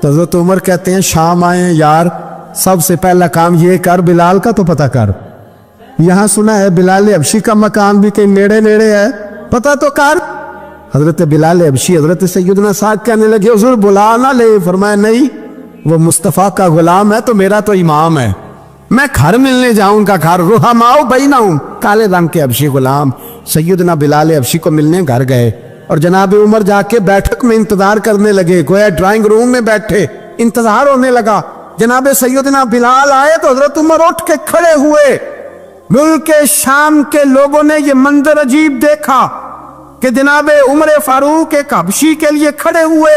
تو حضرت عمر کہتے ہیں شام آئے ہیں یار سب سے پہلا کام یہ کر بلال کا تو پتہ کر. یہاں سنا ہے بلال حبشی کا مکان بھی کہیں نیڑے نیڑے ہے, پتہ تو کر. حضرت بلال حبشی حضرت سیدنا سعد کہنے لگے حضور بلا نہ لے. فرمایا نہیں, وہ مصطفیٰ کا غلام ہے تو میرا تو امام ہے, میں گھر ملنے جاؤں گا. گھر رحماؤ بینہم, کالے رنگ کے حبشی غلام سیدنا بلال حبشی کو ملنے گھر گئے اور جناب عمر جا کے بیٹھک میں انتظار کرنے لگے, گویا ڈرائنگ روم میں بیٹھے انتظار ہونے لگا. جناب سیدنا بلال آئے تو حضرت عمر اٹھ کے کھڑے ہوئے. ملک شام کے لوگوں نے یہ منظر عجیب دیکھا کہ جناب عمر فاروق ایک حبشی کے لیے کھڑے ہوئے,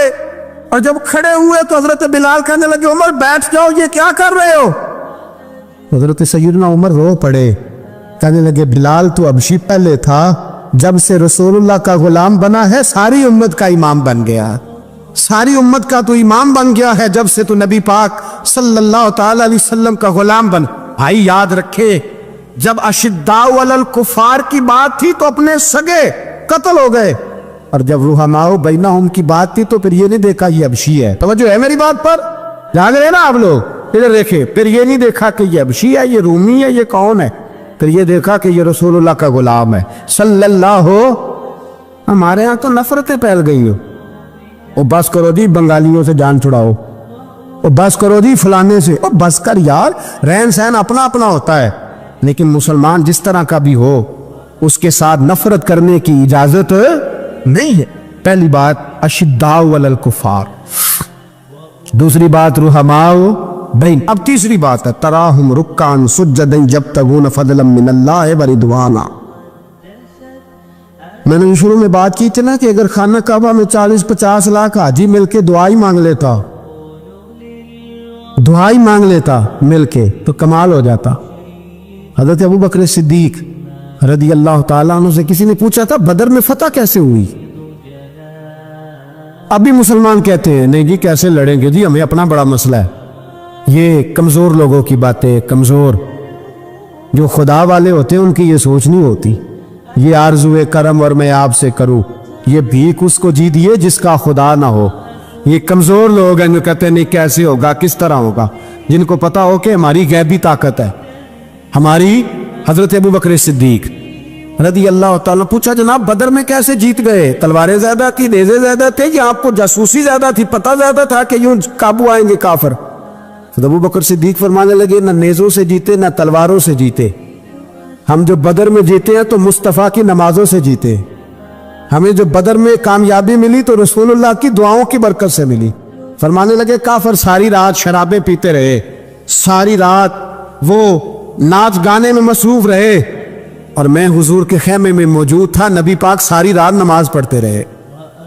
اور جب کھڑے ہوئے تو حضرت بلال کہنے لگے عمر بیٹھ جاؤ, یہ کیا کر رہے ہو؟ حضرت سیدنا عمر رو پڑے, کہنے لگے بلال تو حبشی پہلے تھا, جب سے رسول اللہ کا غلام بنا ہے ساری امت کا امام بن گیا, ساری امت کا تو امام بن گیا ہے جب سے تو نبی پاک صلی اللہ تعالی علیہ وسلم کا غلام بن. بھائی یاد رکھے جب اشداء علی الکفار کی بات تھی تو اپنے سگے قتل ہو گئے, اور جب رحماء بینہم کی بات تھی تو پھر یہ نہیں دیکھا یہ حبشی ہے. توجہ ہے میری بات پر, جان رہے نا آپ لوگ, ادھر دیکھیں, پھر یہ نہیں دیکھا کہ یہ حبشی ہے, یہ رومی ہے, یہ کون ہے, پھر یہ دیکھا کہ یہ رسول اللہ کا غلام ہے صلی اللہ. ہمارے ہاں تو نفرتیں پھیل گئی ہو, او بس کرو جی بنگالیوں سے جان چھڑاؤ, او بس کرو جی فلانے سے, او بس کر یار, رہن سہن اپنا اپنا ہوتا ہے, لیکن مسلمان جس طرح کا بھی ہو اس کے ساتھ نفرت کرنے کی اجازت نہیں ہے. پہلی بات اشداء علی الکفار, دوسری بات رحماء بین. اب تیسری بات ہے تراہم رکعا سجدا یبتغون فضلا من اللہ ورضوانا. میں نے شروع میں بات کی تھی نا کہ اگر خانہ کعبہ میں 40-50 لاکھ حاجی مل کے دعائی مانگ لیتا مل کے تو کمال ہو جاتا. حضرت ابو بکر صدیق رضی اللہ تعالیٰ عنہ سے کسی نے پوچھا تھا بدر میں فتح کیسے ہوئی؟ ابھی مسلمان کہتے ہیں نہیں جی کیسے لڑیں گے جی, ہمیں اپنا بڑا مسئلہ ہے. یہ کمزور لوگوں کی باتیں, کمزور جو خدا والے ہوتے ہیں ان کی یہ سوچ نہیں ہوتی. یہ آرزو کرم اور میں آپ سے کروں, یہ بھیک اس کو جی دیے جس کا خدا نہ ہو. یہ کمزور لوگ ہیں جو کہتے ہیں نہیں کیسے ہوگا, کس طرح ہوگا, جن کو پتا ہو کہ ہماری غیبی طاقت ہے. ہماری حضرت ابو بکر صدیق رضی اللہ تعالیٰ پوچھا جناب بدر میں کیسے جیت گئے؟ تلواریں زیادہ تھی, نیزے زیادہ تھے, یا آپ کو جاسوسی زیادہ تھی, پتہ زیادہ تھا کہ یوں قابو آئیں گے کافر؟ ابو بکر صدیق فرمانے لگے نہ نیزوں سے جیتے نہ تلواروں سے جیتے, ہم جو بدر میں جیتے ہیں تو مصطفیٰ کی نمازوں سے جیتے. ہمیں جو بدر میں کامیابی ملی تو رسول اللہ کی دعاؤں کی برکت سے ملی. فرمانے لگے کافر ساری رات شرابیں پیتے رہے, ساری رات وہ ناچ گانے میں مصروف رہے, اور میں حضور کے خیمے میں موجود تھا, نبی پاک ساری رات نماز پڑھتے رہے,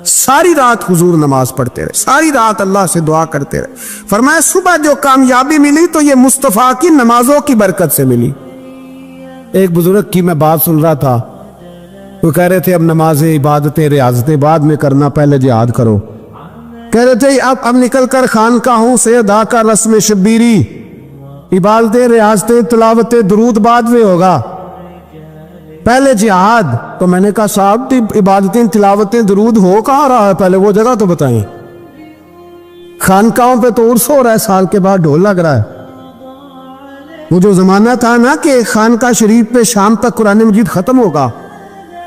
ساری رات حضور نماز پڑھتے رہے, ساری رات اللہ سے دعا کرتے رہے. فرمایا صبح جو کامیابی ملی تو یہ مصطفیٰ کی نمازوں کی برکت سے ملی. ایک بزرگ کی میں بات سن رہا تھا, وہ کہہ رہے تھے اب نمازیں عبادتیں ریاضتیں بعد میں کرنا, پہلے جہاد کرو. کہہ رہے تھے اب نکل کر خانقاہوں سے ادا کا رسم شبیری, عبادتیں ریاضتیں تلاوتیں درود بعد میں ہوگا, پہلے جہاد. تو میں نے کہا صاحب عبادتیں تلاوتیں درود ہو کہاں رہا ہے, پہلے وہ جگہ تو بتائیں. خانقاہوں پہ تو عرس ہو رہا ہے, سال کے بعد ڈھول لگ رہا ہے. وہ جو زمانہ تھا نا کہ خانقاہ شریف پہ شام تک قرآن مجید ختم ہوگا,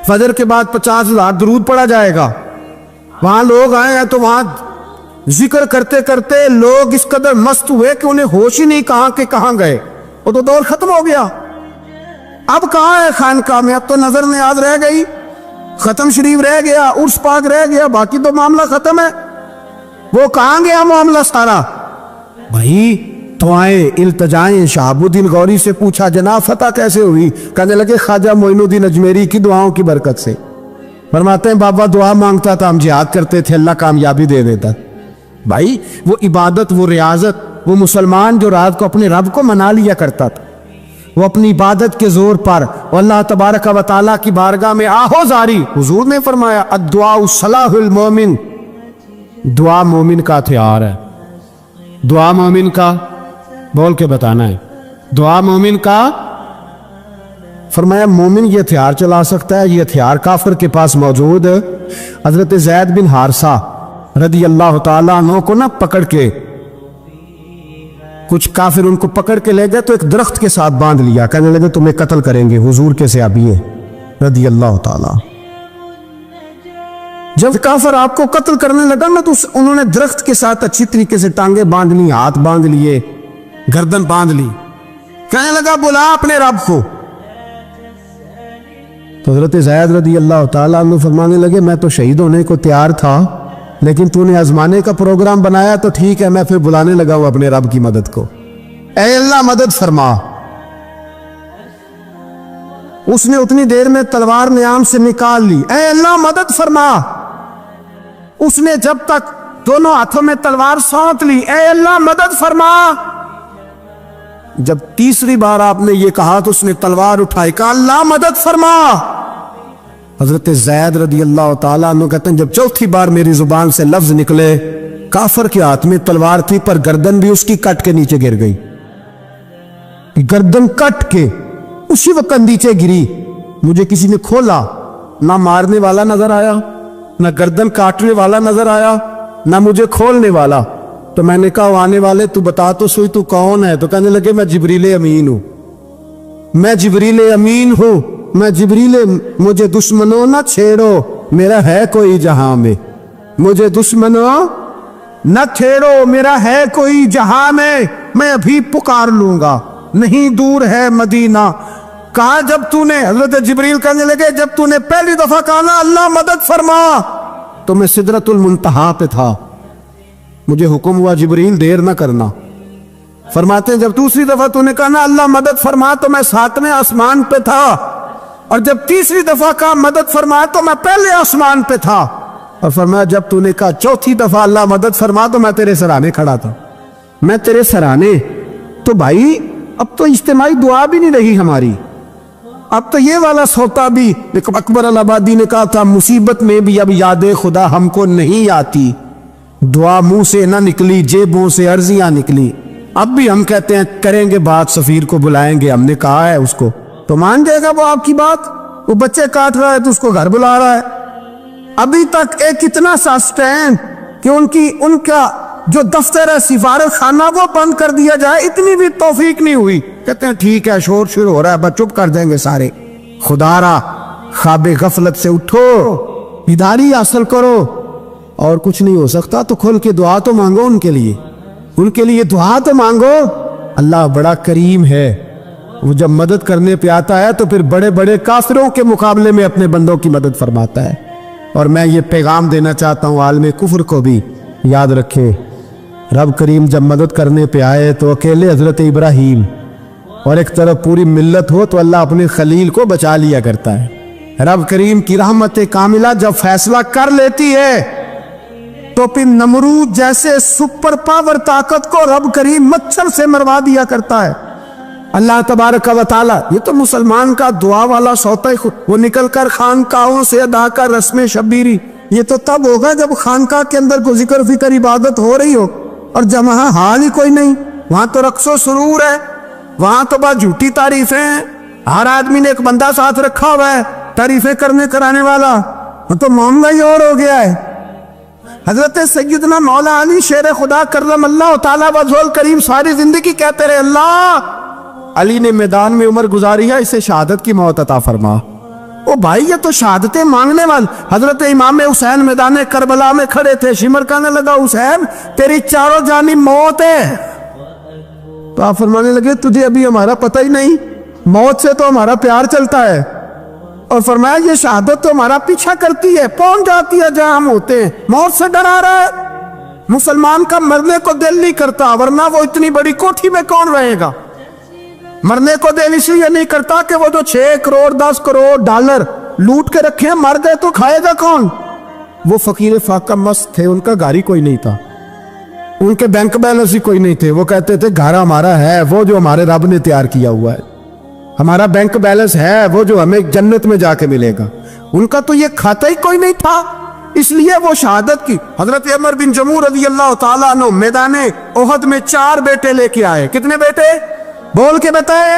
فجر کے بعد 50,000 درود پڑھا جائے گا, وہاں لوگ آئے ہیں تو وہاں ذکر کرتے کرتے لوگ اس قدر مست ہوئے کہ انہیں ہوش ہی نہیں کہاں کہ کہاں گئے, وہ تو دور ختم ہو گیا. اب کہاں ہے خانقاہ میں؟ اب تو نظر نیاز رہ گئی, ختم شریف رہ گیا, عرس پاک رہ گیا, باقی تو معاملہ ختم ہے. وہ کہاں گیا معاملہ سارا؟ بھائی دعائیں التجائیں. شہاب الدین غوری سے پوچھا جناب فتح کیسے ہوئی؟ کہنے لگے خواجہ معین الدین اجمیری کی دعاؤں کی برکت سے. فرماتے ہیں بابا دعا مانگتا تھا, ہم جہاد کرتے تھے, اللہ کامیابی دے دیتا. بھائی وہ عبادت, وہ ریاضت, وہ مسلمان جو رات کو اپنے رب کو منا لیا کرتا تھا, وہ اپنی عبادت کے زور پر اللہ تبارک و تعالیٰ کی بارگاہ میں آہو زاری. حضور نے فرمایا الدعاء صلاح المومن, دعا مومن کا ہتھیار ہے. دعا مومن کا, بول کے بتانا ہے, دعا مومن کا. فرمایا مومن یہ ہتھیار چلا سکتا ہے، یہ ہتھیار کافر کے پاس موجود ہے۔ حضرت زید بن حارثہ رضی اللہ تعالیٰ عنہ کو نہ پکڑ کے کچھ کافر ان کو پکڑ کے لے گئے تو ایک درخت کے ساتھ باندھ لیا، کہنے لگے تمہیں قتل کریں گے، حضور کے صحابی ہیں رضی اللہ تعالیٰ۔ جب کافر آپ کو قتل کرنے لگا نا تو انہوں نے درخت کے ساتھ اچھی طریقے سے ٹانگیں باندھ لی، ہاتھ باندھ لیے، گردن باندھ لی، کہنے لگا بلا اپنے رب کو۔ تو حضرت زید رضی اللہ تعالیٰ عنہ فرمانے لگے میں تو شہید ہونے کو تیار تھا، لیکن تو نے آزمانے کا پروگرام بنایا تو ٹھیک ہے، میں پھر بلانے لگا ہوں اپنے رب کی مدد کو، اے اللہ مدد فرما۔ اس نے اتنی دیر میں تلوار نیام سے نکال لی، اے اللہ مدد فرما۔ اس نے جب تک دونوں ہاتھوں میں تلوار سونت لی، اے اللہ مدد فرما۔ جب تیسری بار آپ نے یہ کہا تو اس نے تلوار اٹھائی، کہا اللہ مدد فرما۔ حضرت زید رضی اللہ تعالیٰ عنہ کہتے ہیں جب چوتھی بار میری زبان سے لفظ نکلے، کافر کے ہاتھ میں تلوار تھی پر گردن بھی اس کی کٹ کے نیچے گر گئی، گردن کٹ کے اسی وقت نیچے گری۔ مجھے کسی نے کھولا، نہ مارنے والا نظر آیا، نہ گردن کاٹنے والا نظر آیا، نہ مجھے کھولنے والا۔ تو میں نے کہا آنے والے تو بتا تو سوئی تو کون ہے؟ تو کہنے لگے میں جبریل امین ہوں، میں جبریل امین ہوں، میں جبریل، مجھے دشمنوں نہ چھیڑو، میرا ہے کوئی جہاں میں، مجھے دشمنوں نہ چھیڑو، میرا ہے کوئی جہاں میں ابھی پکار لوں گا، نہیں دور ہے مدینہ۔ کہا جب تو نے، حضرت جبریل کہنے لگے جب تو نے پہلی دفعہ کہا نا اللہ مدد فرما تو میں سدرۃ المنتہا پہ تھا، مجھے حکم ہوا جبریل دیر نہ کرنا۔ فرماتے ہیں جب دوسری دفعہ تو نے کہا نا اللہ مدد فرما تو میں 7ویں آسمان پہ تھا، اور جب تیسری دفعہ کہا مدد فرما تو میں پہلے آسمان پہ تھا، اور فرمایا جب تو نے کہا چوتھی دفعہ اللہ مدد فرما تو میں تیرے سرانے کھڑا تھا، میں تیرے سرانے۔ تو بھائی اب تو اجتماعی دعا بھی نہیں رہی ہماری، اب تو یہ والا سوتا بھی، اکبر الآبادی نے کہا تھا مصیبت میں بھی اب یاد خدا ہم کو نہیں آتی، دعا منہ سے نہ نکلی جیبوں سے عرضیاں نکلی۔ اب بھی ہم کہتے ہیں کریں گے بات، سفیر کو بلائیں گے، ہم نے کہا ہے اس کو، تو مان جائے گا وہ آپ کی بات؟ وہ بچے کاٹ رہا ہے تو اس کو گھر بلا رہا ہے۔ ابھی تک ایک اتنا سا سٹینڈ کہ ان کا جو دفتر ہے سفارت خانہ وہ بند کر دیا جائے، اتنی بھی توفیق نہیں ہوئی۔ کہتے ہیں ٹھیک ہے شور شروع ہو رہا ہے بس چپ کر دیں گے سارے۔ خدا را خواب غفلت سے اٹھو، بیداری حاصل کرو، اور کچھ نہیں ہو سکتا تو کھل کے دعا تو مانگو ان کے لیے دعا تو مانگو۔ اللہ بڑا کریم ہے، وہ جب مدد کرنے پہ آتا ہے تو پھر بڑے بڑے کافروں کے مقابلے میں اپنے بندوں کی مدد فرماتا ہے۔ اور میں یہ پیغام دینا چاہتا ہوں عالم کفر کو بھی، یاد رکھیں رب کریم جب مدد کرنے پہ آئے تو اکیلے حضرت ابراہیم اور ایک طرف پوری ملت ہو تو اللہ اپنے خلیل کو بچا لیا کرتا ہے۔ رب کریم کی رحمت کاملہ جب فیصلہ کر لیتی ہے تو پھر نمرود جیسے سپر پاور طاقت کو رب کریم مچھر سے مروا دیا کرتا ہے۔ اللہ تبارک و تعالی، یہ تو مسلمان کا دعا والا سوتا ہی، وہ نکل کر خانقاہوں سے ادا کر رسم شبیری، یہ تو تب ہوگا جب خانقاہ کے اندر کوئی ذکر فکر عبادت ہو رہی ہو، اور جب وہاں حال ہی کوئی نہیں، وہاں تو رقص و سرور ہے، وہاں تو بس جھوٹی تعریفیں ہیں، ہر آدمی نے ایک بندہ ساتھ رکھا ہوا ہے تعریفیں کرنے کرانے والا، وہ تو معاملہ ہی اور ہو گیا ہے۔ حضرت سیدنا مولا علی شیر خدا کرم اللہ تعالیٰ وجہہ کریم ساری زندگی کہتے رہے اللہ علی نے میدان میں عمر گزاری ہے، اسے شہادت کی موت عطا فرما۔ او بھائی یہ تو شہادتیں مانگنے والے۔ حضرت امام حسین میدان کربلا میں کھڑے تھے، شمر کہنے لگا حسین تیری چاروں جانب موت ہے، تو آپ فرمانے لگے تجھے ابھی ہمارا پتہ ہی نہیں، موت سے تو ہمارا پیار چلتا ہے، اور فرمایا یہ شہادت تو ہمارا پیچھا کرتی ہے، پہنچ جاتی ہے جہاں ہم ہوتے ہیں، موت سے ڈرا رہا ہے۔ مسلمان کا مرنے کو دل نہیں کرتا، ورنہ وہ اتنی بڑی کوٹھی میں کون رہے گا؟ مرنے کو دل اس لیے نہیں کرتا کہ وہ جو 6 کروڑ 10 کروڑ ڈالر لوٹ کے رکھے ہیں، مر گئے تو کھائے گا کون؟ وہ فقیر فاقہ مست تھے، ان کا گھر ہی کوئی نہیں تھا، ان کے بینک بیلنس ہی کوئی نہیں تھے، وہ کہتے تھے گھر ہمارا ہے وہ جو ہمارے رب نے تیار کیا ہوا ہے، ہمارا بینک بیلنس ہے وہ جو ہمیں جنت میں جا کے ملے گا۔ ان کا تو یہ کھاتا ہی کوئی نہیں تھا، اس لیے وہ شہادت کی۔ حضرت عمر بن جموح رضی اللہ تعالیٰ عنہ میدان احد میں 4 بیٹے لے کے آئے۔ کتنے بیٹے؟ بول کے بتائے۔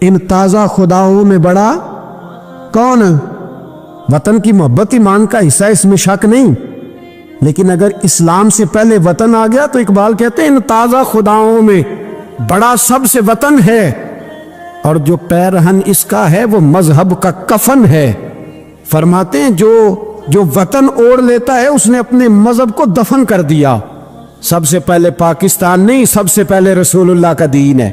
ان تازہ خداؤں میں بڑا کون؟ وطن کی محبت ایمان کا حصہ، اس میں شک نہیں، لیکن اگر اسلام سے پہلے وطن آ گیا تو اقبال کہتے ہیں ان تازہ خداؤں میں بڑا سب سے وطن ہے، اور جو پیرہن اس کا ہے وہ مذہب کا کفن ہے۔ فرماتے ہیں جو وطن اوڑھ لیتا ہے اس نے اپنے مذہب کو دفن کر دیا۔ سب سے پہلے پاکستان نہیں، سب سے پہلے رسول اللہ کا دین ہے،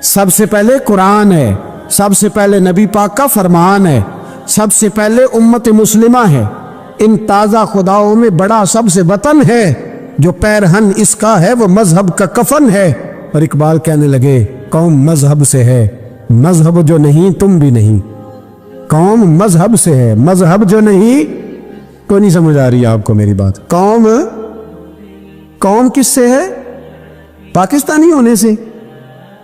سب سے پہلے قرآن ہے، سب سے پہلے نبی پاک کا فرمان ہے، سب سے پہلے امت مسلمہ ہے۔ ان تازہ خداؤں میں بڑا سب سے وطن ہے، جو پیرہن اس کا ہے وہ مذہب کا کفن ہے۔ اور اقبال کہنے لگے قوم مذہب سے ہے، مذہب جو نہیں تم بھی نہیں۔ قوم مذہب سے ہے، مذہب جو نہیں، کو نہیں سمجھ آ رہی آپ کو میری بات؟ قوم کس سے ہے؟ پاکستانی ہونے سے،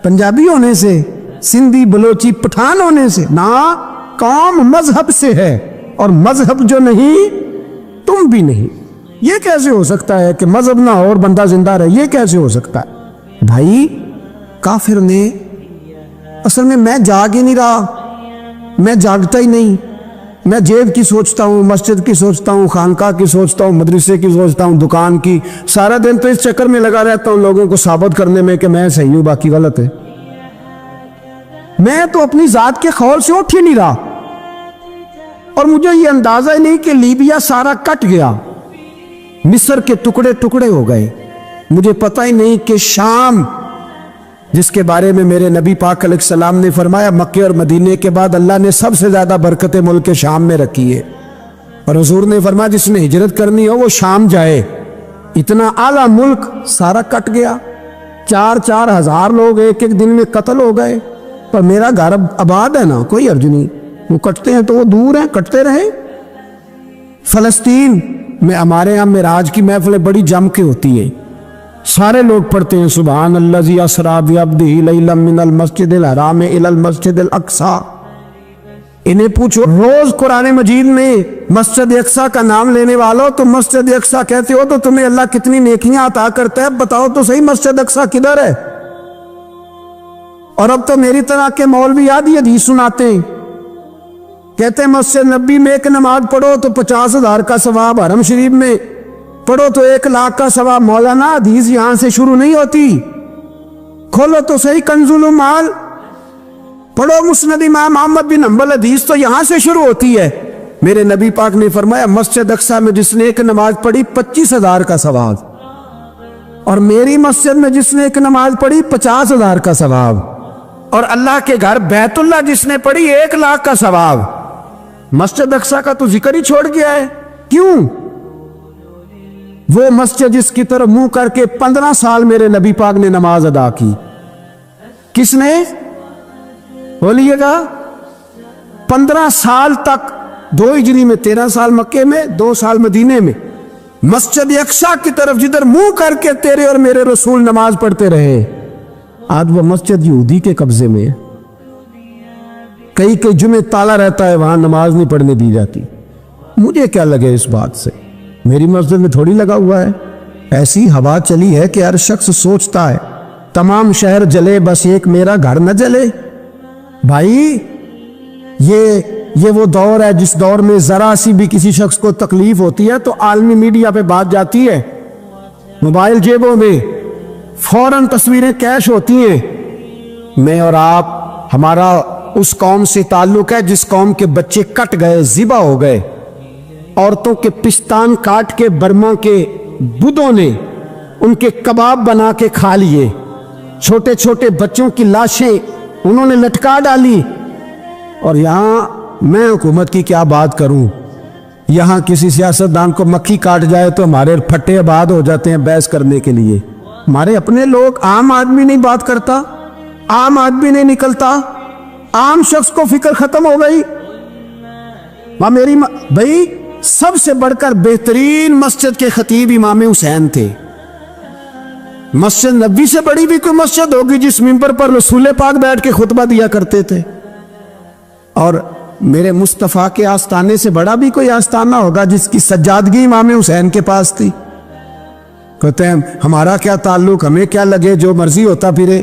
پنجابی ہونے سے، سندھی بلوچی پٹھان ہونے سے؟ نہ، قوم مذہب سے ہے، اور مذہب جو نہیں تم بھی نہیں۔ یہ کیسے ہو سکتا ہے کہ مذہب نہ ہو اور بندہ زندہ رہے؟ یہ کیسے ہو سکتا ہے؟ بھائی کافر نے اصل میں جاگ ہی نہیں رہا، میں جاگتا ہی نہیں، میں جیب کی سوچتا ہوں، مسجد کی سوچتا ہوں، خانقاہ کی سوچتا ہوں، مدرسے کی سوچتا ہوں، دکان کی، سارا دن تو اس چکر میں لگا رہتا ہوں لوگوں کو ثابت کرنے میں کہ میں صحیح ہوں باقی غلط ہے۔ میں تو اپنی ذات کے خول سے اٹھ ہی نہیں رہا، اور مجھے یہ اندازہ ہی نہیں کہ لیبیا سارا کٹ گیا، مصر کے ٹکڑے ٹکڑے ہو گئے، مجھے پتہ ہی نہیں کہ شام، جس کے بارے میں میرے نبی پاک علیہ السلام نے فرمایا مکے اور مدینے کے بعد اللہ نے سب سے زیادہ برکت ملک شام میں رکھی ہے، اور حضور نے فرمایا جس نے ہجرت کرنی ہو وہ شام جائے۔ اتنا اعلیٰ ملک سارا کٹ گیا، 4 ہزار لوگ ایک دن میں قتل ہو گئے، پر میرا گھر آباد ہے نا، کوئی حرج نہیں، وہ کٹتے ہیں تو وہ دور ہیں، کٹتے رہے۔ فلسطین میں ہمارے یہاں معراج کی محفلیں بڑی جم کے ہوتی ہیں، سارے لوگ پڑھتے ہیں سبحان الذی اسریٰ بعبدہ لیلا من المسجد الحرام الی المسجد الاقصی۔ انہیں پوچھو روز قرآن مجید میں مسجد اقصی کا نام لینے والوں تو مسجد اقصی کہتے ہو تو تمہیں اللہ کتنی نیکیاں عطا کرتا ہے، بتاؤ تو صحیح مسجد اقصی کدھر ہے؟ اور اب تو میری طرح کے مولوی آدھی حدیث سناتے ہیں، کہتے ہیں مسجد نبی میں ایک نماز پڑھو تو 50,000 کا ثواب، حرم شریف میں پڑھو تو 1,00,000 کا ثواب۔ مولانا حدیث یہاں سے شروع نہیں ہوتی، کھولو تو صحیح کنز المال، پڑھو مسند امام احمد بن حنبل، حدیث تو یہاں سے شروع ہوتی ہے۔ میرے نبی پاک نے فرمایا مسجد اقصی میں جس نے ایک نماز پڑھی 25,000 کا ثواب، اور میری مسجد میں جس نے ایک نماز پڑھی 50,000 کا ثواب، اور اللہ کے گھر بیت اللہ جس نے پڑھی 1,00,000 کا ثواب۔ مسجد اقصی کا تو ذکر ہی چھوڑ گیا ہے، کیوں؟ وہ مسجد جس کی طرف منہ کر کے 15 سال میرے نبی پاک نے نماز ادا کی، کس نے؟ بولیے گا 15 سال تک، 2 ہجری میں 13 سال مکے میں، 2 سال مدینے میں، مسجد اقصی کی طرف جدھر منہ کر کے تیرے اور میرے رسول نماز پڑھتے رہے۔ آج وہ مسجد یہودی کے قبضے میں ہے، کئی جمعے تالا رہتا ہے، وہاں نماز نہیں پڑھنے دی جاتی۔ مجھے کیا لگے اس بات سے، میری مسجد میں تھوڑی لگا ہوا ہے۔ ایسی ہوا چلی ہے کہ ہر شخص سوچتا ہے تمام شہر جلے بس ایک میرا گھر نہ جلے۔ بھائی یہ وہ دور ہے جس دور میں ذرا سی بھی کسی شخص کو تکلیف ہوتی ہے تو عالمی میڈیا پہ بات جاتی ہے، موبائل جیبوں میں فوراً تصویریں کیش ہوتی ہیں۔ میں اور آپ، ہمارا اس قوم سے تعلق ہے جس قوم کے بچے کٹ گئے، ذبح ہو گئے، عورتوں کے پستان کاٹ کے برما کے بدھوں نے ان کے کباب بنا کے کھا لیے، چھوٹے چھوٹے بچوں کی لاشیں انہوں نے لٹکا ڈالی، اور یہاں میں حکومت کی کیا بات کروں، یہاں کسی سیاستدان کو مکھی کاٹ جائے تو ہمارے پھٹے آباد ہو جاتے ہیں بحث کرنے کے لیے۔ ہمارے اپنے لوگ، عام آدمی نہیں بات کرتا، عام آدمی نہیں نکلتا، عام شخص کو فکر ختم ہو گئی۔ میری بھائی سب سے بڑھ کر بہترین مسجد کے خطیب امام حسین تھے۔ مسجد نبی سے بڑی بھی کوئی مسجد ہوگی جس منبر پر رسول پاک بیٹھ کے خطبہ دیا کرتے تھے، اور میرے مصطفیٰ کے آستانے سے بڑا بھی کوئی آستانہ ہوگا جس کی سجادگی امام حسین کے پاس تھی۔ کہتے ہیں ہمارا کیا تعلق، ہمیں کیا لگے، جو مرضی ہوتا پھرے،